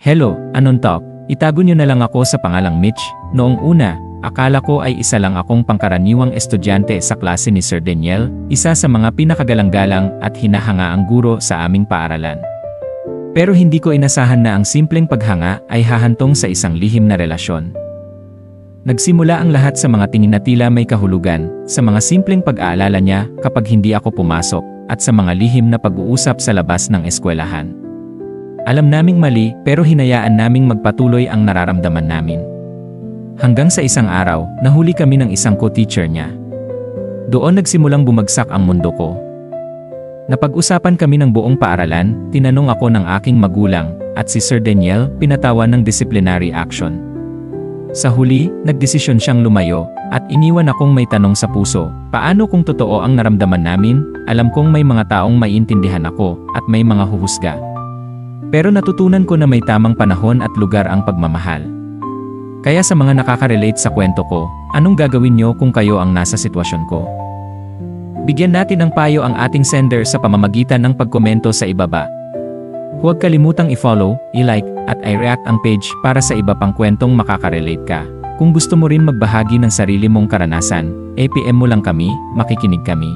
Hello, anong talk? Itago niyo na lang ako sa pangalang Mitch. Noong una, akala ko ay isa lang akong pangkaraniwang estudyante sa klase ni Sir Daniel, isa sa mga pinakagalang-galang at hinahangaang guro sa aming paaralan. Pero hindi ko inasahan na ang simpleng paghanga ay hahantong sa isang lihim na relasyon. Nagsimula ang lahat sa mga tingin na tila may kahulugan, sa mga simpleng pag-aalala niya kapag hindi ako pumasok, at sa mga lihim na pag-uusap sa labas ng eskwelahan. Alam naming mali, pero hinayaan naming magpatuloy ang nararamdaman namin. Hanggang sa isang araw, nahuli kami ng isang co-teacher niya. Doon nagsimulang bumagsak ang mundo ko. Napag-usapan kami ng buong paaralan, tinanong ako ng aking magulang, at si Sir Daniel pinatawan ng disciplinary action. Sa huli, nagdesisyon siyang lumayo, at iniwan akong may tanong sa puso. Paano kung totoo ang naramdaman namin? Alam kong may mga taong maiintindihan ako, at may mga huhusga. Pero natutunan ko na may tamang panahon at lugar ang pagmamahal. Kaya sa mga nakaka-relate sa kwento ko, anong gagawin niyo kung kayo ang nasa sitwasyon ko? Bigyan natin ng payo ang ating sender sa pamamagitan ng pagkomento sa ibaba. Huwag kalimutang i-follow, i-like, at i-react ang page para sa iba pang kwentong makaka-relate ka. Kung gusto mo rin magbahagi ng sarili mong karanasan, PM mo lang kami, makikinig kami.